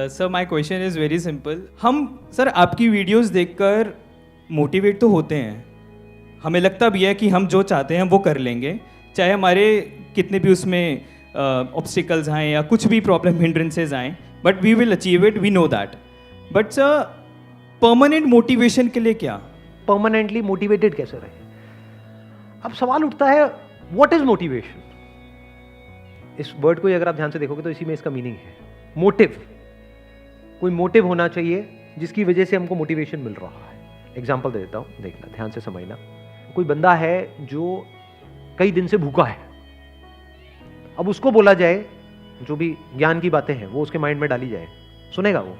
Sir my question is very simple. हम sir आपकी videos देखकर मोटिवेट तो होते हैं, हमें लगता भी है कि हम जो चाहते हैं वो कर लेंगे, चाहे हमारे कितने भी उसमें ऑब्स्टिकल्स आएँ या कुछ भी प्रॉब्लम हिंड्रेंसेज आएँ, but we will achieve it, we know that. But sir permanent motivation के लिए क्या? परमानेंटली मोटिवेटेड कैसे रहे? अब सवाल उठता है व्हाट इज मोटिवेशन. इस वर्ड को ही अगर आप ध्यान से देखोगे तो इसी में इसका मीनिंग है मोटिव. कोई मोटिव होना चाहिए जिसकी वजह से हमको मोटिवेशन मिल रहा है. एग्जाम्पल दे देता हूं, देखना ध्यान से समझना. कोई बंदा है जो कई दिन से भूखा है. अब उसको बोला जाए, जो भी ज्ञान की बातें हैं वो उसके माइंड में डाली जाए, सुनेगा वो?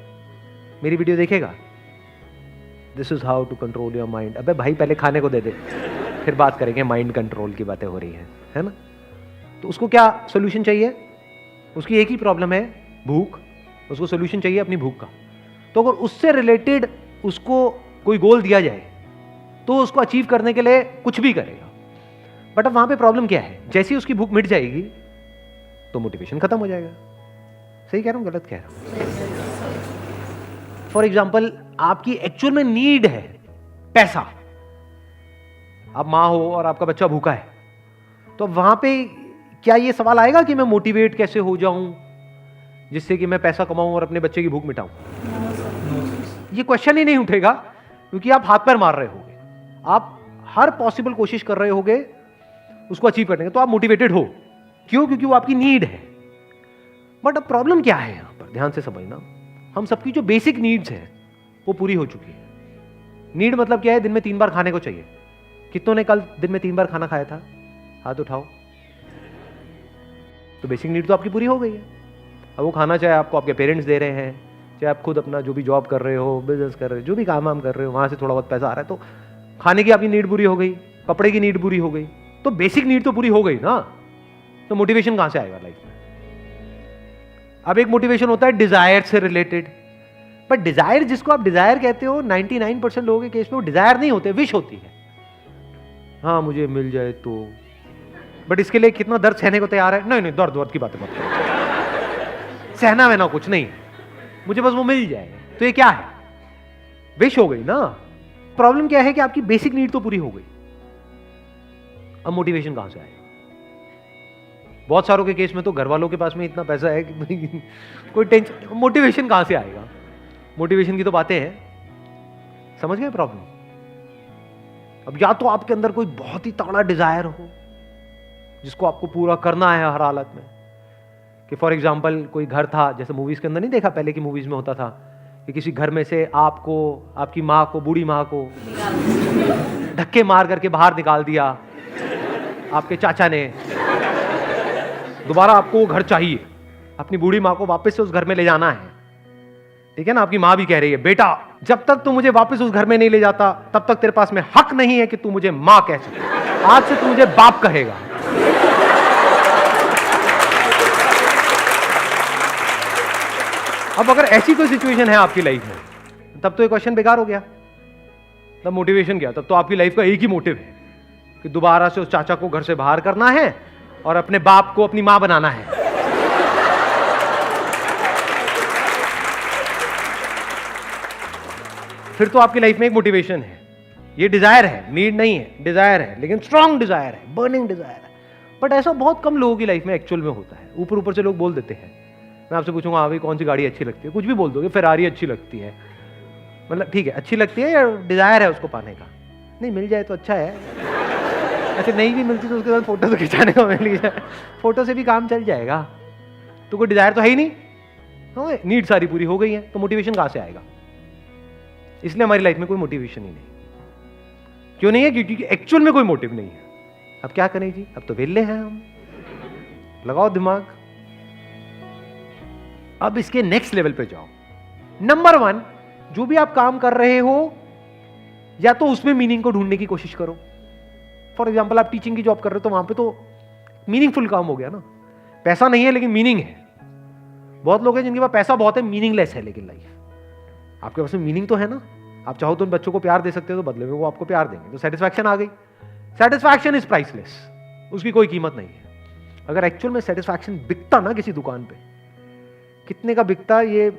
मेरी वीडियो देखेगा? This is how to control your mind. अबे भाई पहले खाने को दे दे, फिर बात करेंगे. माइंड कंट्रोल की बातें हो रही है ना? तो उसको क्या सोल्यूशन चाहिए? उसकी एक ही प्रॉब्लम है, भूख. उसको सोल्यूशन चाहिए अपनी भूख का. तो अगर उससे रिलेटेड उसको कोई गोल दिया जाए तो उसको अचीव करने के लिए कुछ भी करेगा. बट अब वहां पे प्रॉब्लम क्या है? जैसे ही उसकी भूख मिट जाएगी तो मोटिवेशन खत्म हो जाएगा. सही कह रहा हूं, गलत कह रहा हूं? फॉर एग्जाम्पल, आपकी एक्चुअल में नीड है पैसा. आप मां हो और आपका बच्चा भूखा है, तो वहां पे क्या ये सवाल आएगा कि मैं मोटिवेट कैसे हो जाऊं जिससे कि मैं पैसा कमाऊं और अपने बच्चे की भूख मिटाऊं? ये क्वेश्चन ही नहीं उठेगा, क्योंकि आप हाथ पैर मार रहे होगे. आप हर पॉसिबल कोशिश कर रहे होगे उसको अचीव करने के, तो आप मोटिवेटेड हो. क्यों? क्योंकि वो आपकी नीड है. बट अब प्रॉब्लम क्या है यहां पर? ध्यान से समझना. हम सबकी जो बेसिक नीड्स है वो पूरी हो चुकी है. नीड मतलब क्या है? दिन में 3 बार खाने को चाहिए. कितनों ने कल दिन में 3 बार खाना खाया था? हाथ उठाओ. तो बेसिक नीड तो आपकी पूरी हो गई है. अब वो खाना चाहे आपको आपके पेरेंट्स दे रहे हैं, चाहे आप खुद अपना जो भी जॉब कर रहे हो, बिजनेस कर रहे हो, जो भी काम वाम कर रहे हो, वहां से थोड़ा बहुत पैसा आ रहा है, तो खाने की आपकी नीड पूरी हो गई, कपड़े की नीड पूरी हो गई. तो बेसिक नीड तो पूरी हो गई ना. तो मोटिवेशन कहां से आएगा लाइफ में? अब एक मोटिवेशन होता है डिजायर से रिलेटेड. बट डिजायर, जिसको आप डिजायर कहते हो, 99% लोगों के केस में वो डिजायर नहीं होते, विश होती है. हाँ मुझे मिल जाए तो. बट इसके लिए कितना दर्द सहने को तैयार है? नहीं नहीं, दर्द वर्द की बातें मत करो. सहना वहना कुछ नहीं, मुझे बस वो मिल जाए. तो ये क्या है? विश हो गई ना. प्रॉब्लम क्या है कि आपकी बेसिक नीड तो पूरी हो गई. अब मोटिवेशन कहां से आएगा? बहुत सारों के केस में तो घर वालों के पास में इतना पैसा है कि कोई टेंशन. मोटिवेशन कहां से आएगा? मोटिवेशन की तो बातें हैं. समझ गए प्रॉब्लम? अब या तो आपके अंदर कोई बहुत ही तगड़ा डिजायर हो जिसको आपको पूरा करना है हर हालत में. कि फॉर एग्जाम्पल कोई घर था, जैसे मूवीज के अंदर नहीं देखा, पहले की मूवीज में होता था कि किसी घर में से आपको, आपकी माँ को, बूढ़ी माँ को धक्के मार करके बाहर निकाल दिया आपके चाचा ने. दोबारा आपको वो घर चाहिए, अपनी बूढ़ी माँ को वापस से उस घर में ले जाना है. ठीक है ना? आपकी माँ भी कह रही है, बेटा जब तक तू मुझे वापस उस घर में नहीं ले जाता तब तक तेरे पास में हक नहीं है कि तू मुझे माँ कह सके. आज से तू मुझे बाप कहेगा. अब अगर ऐसी कोई सिचुएशन है आपकी लाइफ में, तब तो ये क्वेश्चन बेकार हो गया. तब मोटिवेशन क्या? तब तो आपकी लाइफ का एक ही मोटिव है कि दोबारा से उस चाचा को घर से बाहर करना है और अपने बाप को अपनी मां बनाना है. फिर तो आपकी लाइफ में एक मोटिवेशन है. ये डिजायर है, नीड नहीं है, डिजायर है, लेकिन स्ट्रॉन्ग डिजायर है, बर्निंग डिजायर है. बट ऐसा बहुत कम लोगों की लाइफ में एक्चुअल में होता है. ऊपर ऊपर से लोग बोल देते हैं. मैं आपसे पूछूंगा, हाँ भाई कौन सी गाड़ी अच्छी लगती है? कुछ भी बोल दोगे, फेरारी अच्छी लगती है. मतलब ठीक है, अच्छी लगती है या डिजायर है उसको पाने का? नहीं, मिल जाए तो अच्छा है. अच्छा नहीं भी मिलती तो उसके बाद फोटो तो खिंचाने को मिल जाए, फोटो से भी काम चल जाएगा. तो कोई डिजायर तो है ही नहीं. हाँ, नीड सारी पूरी हो गई है, तो मोटिवेशन कहां से आएगा? इसलिए हमारी लाइफ में कोई मोटिवेशन ही नहीं. क्यों नहीं है? क्योंकि एक्चुअल में कोई मोटिव नहीं है. अब क्या करें जी? अब तो वेले हैं हम. लगाओ दिमाग. अब इसके नेक्स्ट लेवल पे जाओ. नंबर 1, जो भी आप काम कर रहे हो या तो उसमें मीनिंग को ढूंढने की कोशिश करो. फॉर एग्जाम्पल आप टीचिंग की जॉब कर रहे हो तो वहां पे तो मीनिंगफुल काम हो गया ना. पैसा नहीं है लेकिन मीनिंग है. बहुत लोग हैं जिनके पास पैसा बहुत है, मीनिंगलेस है लेकिन लाइफ. आपके पास में मीनिंग तो है ना. आप चाहो तो उन बच्चों को प्यार दे सकते हो, तो बदले में वो आपको प्यार देंगे, तो सेटिस्फैक्शन आ गई. Satisfaction is priceless. उसकी कोई कीमत नहीं है. अगर एक्चुअल में सेटिस्फैक्शन बिकता ना किसी दुकान पे, कितने का बिकता ये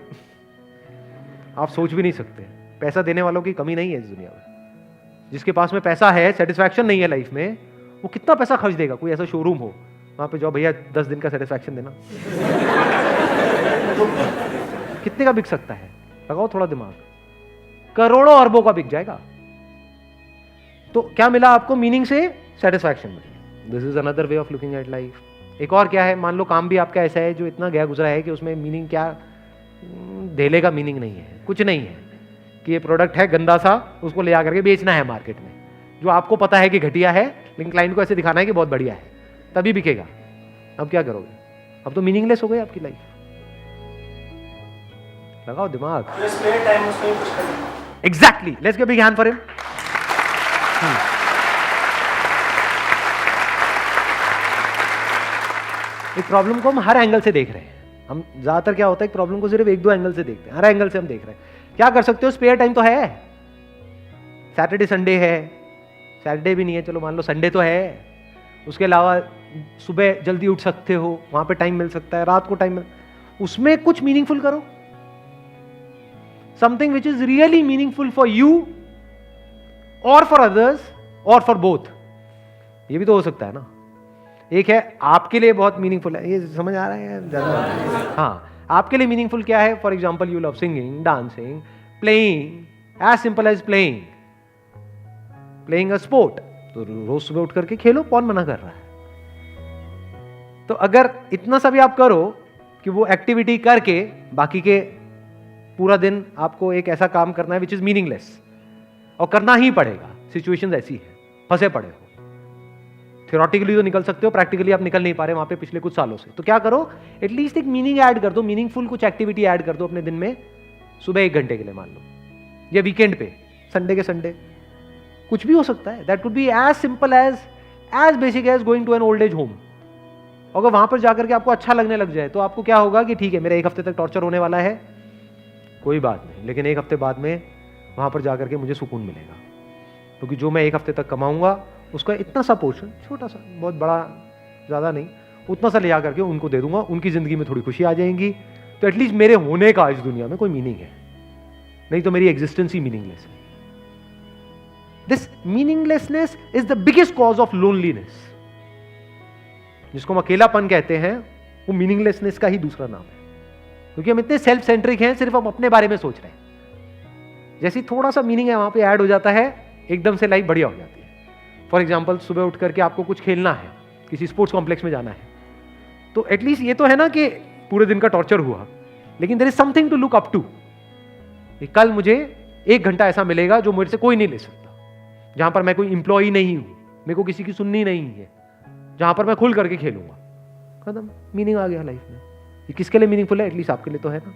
आप सोच भी नहीं सकते। पैसा देने वालों की कमी नहीं है इस दुनिया में। जिसके पास में पैसा है, सेटिस्फैक्शन नहीं है लाइफ में, वो कितना पैसा खर्च देगा। कोई ऐसा शोरूम हो, वहां पे जाओ, भैया 10 दिन का सेटिस्फैक्शन देना, कितने का बिक सकता है? लगाओ थोड़ा दिमाग, करोड़ों अरबों का बिक जाएगा। तो क्या मिला आपको? मीनिंग से सेटिस्फैक्शन मिली। This is another way of looking at life. एक और क्या है, मान लो काम भी आपका ऐसा है जो इतना गया गुजरा है कि उसमें मीनिंग क्या, धेले का मीनिंग नहीं है, कुछ नहीं है कि ये प्रोडक्ट है गंदा सा, उसको ले आकर के बेचना है मार्केट में, जो आपको पता है कि घटिया है, लेकिन क्लाइंट को ऐसे दिखाना है कि बहुत बढ़िया है, तभी बिकेगा। अब क्या करोगे? अब तो मीनिंगलेस हो गई आपकी लाइफ। लगाओ दिमाग। Exactly, let's give a big hand for him. एक प्रॉब्लम को हम हर एंगल से देख रहे हैं। हम ज्यादातर क्या होता है, एक प्रॉब्लम को सिर्फ एक दो एंगल से देखते हैं, हर एंगल से हम देख रहे हैं। क्या कर सकते हो? स्पेयर टाइम तो है, सैटरडे संडे है, सैटरडे भी नहीं है, चलो मान लो संडे तो है। उसके अलावा सुबह जल्दी उठ सकते हो, वहां पे टाइम मिल सकता है, रात को टाइम मिल, उसमें कुछ मीनिंगफुल करो। Something which is really meaningful for you और फॉर अदर्स और फॉर बोथ। ये भी तो हो सकता है ना। एक है आपके लिए बहुत मीनिंगफुल है, ये समझ आ रहा है ज्यादा? हाँ, आपके लिए मीनिंगफुल क्या है? For example you love singing, dancing, playing, as simple as playing a sport. तो रोज सुबह उठ करके खेलो, कौन मना कर रहा है? तो अगर इतना सा भी आप करो कि वो एक्टिविटी करके बाकी के पूरा दिन आपको एक ऐसा काम करना है विच इज मीनिंगलेस, और करना ही पड़ेगा, सिचुएशन ऐसी है, फंसे पड़े हो, थियोरेटिकली तो निकल सकते हो, प्रैक्टिकली आप निकल नहीं पा रहे वहां पे पिछले कुछ सालों से, तो क्या करो? एटलीस्ट एक मीनिंग ऐड कर दो, मीनिंगफुल कुछ एक्टिविटी ऐड कर दो अपने दिन में, सुबह 1 घंटे के लिए मान लो, या वीकेंड पे, संडे के संडे, कुछ भी हो सकता है। That could be as simple as basic as going to an old age home. अगर वहां पर जाकर के आपको अच्छा लगने लग जाए तो आपको क्या होगा कि ठीक है, मेरा 1 हफ्ते तक टॉर्चर होने वाला है, कोई बात नहीं, लेकिन 1 हफ्ते बाद में वहां पर जाकर के मुझे सुकून मिलेगा, क्योंकि जो मैं 1 हफ्ते तक कमाऊंगा उसका इतना सा पोर्शन, छोटा सा, बहुत बड़ा ज़्यादा नहीं, उतना सा ले जा करके उनको दे दूंगा, उनकी ज़िंदगी में थोड़ी खुशी आ जाएंगी। तो एटलीस्ट मेरे होने का इस दुनिया में कोई मीनिंग है, नहीं तो मेरी एग्जिस्टेंस ही मीनिंगलेस है। This meaninglessness is the biggest cause of loneliness. जिसको हम अकेलापन कहते हैं, वो मीनिंगलेसनेस का ही दूसरा नाम है, क्योंकि हम इतने सेल्फ सेंट्रिक हैं, सिर्फ हम अपने बारे में सोच रहे हैं। जैसे थोड़ा सा मीनिंग है वहां पे ऐड हो जाता है, एकदम से लाइफ बढ़िया हो जाती है। फॉर एग्जाम्पल, सुबह उठ करके आपको कुछ खेलना है, किसी स्पोर्ट्स कॉम्प्लेक्स में जाना है, तो एटलीस्ट ये तो है ना कि पूरे दिन का टॉर्चर हुआ, लेकिन there is something to look up to. कल मुझे 1 घंटा ऐसा मिलेगा जो मुझसे कोई नहीं ले सकता, जहां पर मैं कोई इंप्लॉई नहीं हूं, मेरे को किसी की सुननी नहीं है, जहां पर मैं खुल करके खेलूंगा। खत्म, मीनिंग आ गया लाइफ में। ये किसके लिए मीनिंगफुल है? एटलीस्ट आपके लिए तो है ना।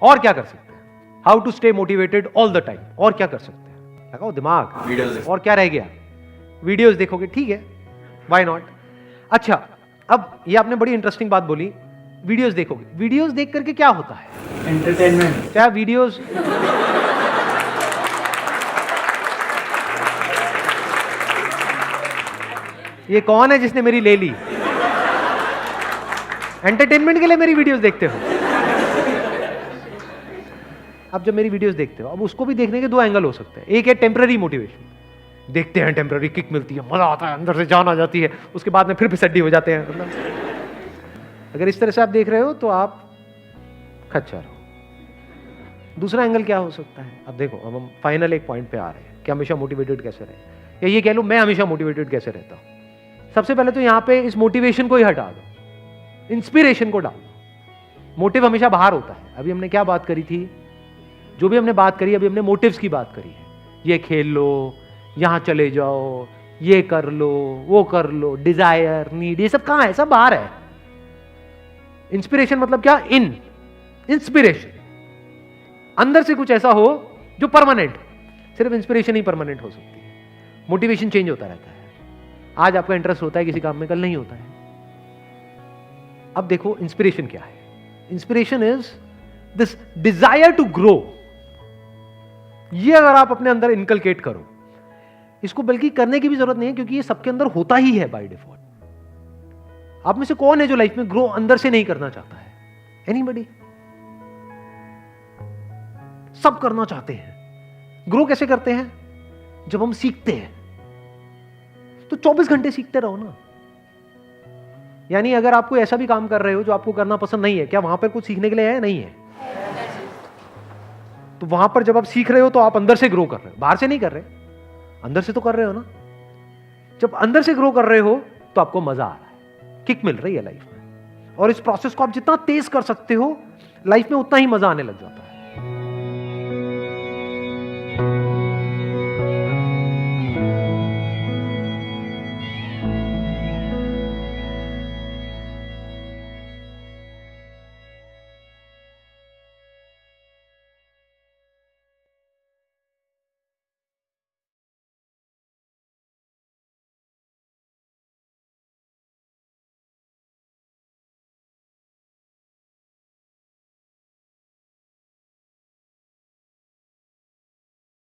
और क्या कर सकते हैं? How to stay motivated all the time. और क्या कर सकते हैं? लगाओ दिमाग। वीडियोस। और क्या रह गया? वीडियोस देखोगे, ठीक है, व्हाई नॉट। अच्छा, अब ये आपने बड़ी इंटरेस्टिंग बात बोली, वीडियोस देखोगे। वीडियोस देख करके क्या होता है? एंटरटेनमेंट। क्या वीडियोस? ये कौन है जिसने मेरी ले ली? एंटरटेनमेंट के लिए मेरी वीडियोस देखते हो? अब जब मेरी वीडियोस देखते हो, अब उसको भी देखने के 2 एंगल हो सकते हैं। एक है टेम्पररी मोटिवेशन, देखते हैं, टेम्पररी किक मिलती है, मजा आता है, अंदर से जान आ जाती है, उसके बाद में फिर फिसड्डी हो जाते हैं। मतलब अगर इस तरह से आप देख रहे हो तो आप खच्चर हो। दूसरा एंगल क्या हो सकता है? अब देखो, अब हम फाइनल एक पॉइंट पे आ रहे हैं कि हमेशा मोटिवेटेड कैसे रहे, या ये कह लो मैं हमेशा मोटिवेटेड कैसे रहता हूं। सबसे पहले तो यहां पे इस मोटिवेशन को ही हटा दो, इंस्पिरेशन को डाल दो। मोटिव हमेशा बाहर होता है। अभी हमने क्या बात करी थी? जो भी हमने बात करी, अभी हमने मोटिव्स की बात करी है। ये खेल लो, यहां चले जाओ, ये कर लो, वो कर लो, डिजायर, नीड, ये सब कहां है? सब बाहर है। इंस्पिरेशन मतलब क्या? इंस्पिरेशन अंदर से कुछ ऐसा हो जो परमानेंट। सिर्फ इंस्पिरेशन ही परमानेंट हो सकती है, मोटिवेशन चेंज होता रहता है। आज आपका इंटरेस्ट होता है किसी काम में, कल नहीं होता है। अब देखो इंस्पिरेशन क्या है? Inspiration is this desire to grow. ये अगर आप अपने अंदर इनकलकेट करो, इसको बल्कि करने की भी जरूरत नहीं है, क्योंकि ये सबके अंदर होता ही है बाय डिफॉल्ट। आप में से कौन है जो लाइफ में ग्रो अंदर से नहीं करना चाहता है? एनीबॉडी? सब करना चाहते हैं। ग्रो कैसे करते हैं? जब हम सीखते हैं। तो 24 घंटे सीखते रहो ना। यानी अगर आप कोई ऐसा भी काम कर रहे हो जो आपको करना पसंद नहीं है, क्या वहां पर कुछ सीखने के लिए है? नहीं है। तो वहां पर जब आप सीख रहे हो तो आप अंदर से ग्रो कर रहे हो, बाहर से नहीं कर रहे, अंदर से तो कर रहे हो ना। जब अंदर से ग्रो कर रहे हो तो आपको मजा आ रहा है, किक मिल रही है लाइफ में। और इस प्रोसेस को आप जितना तेज कर सकते हो लाइफ में, उतना ही मजा आने लग जाता है।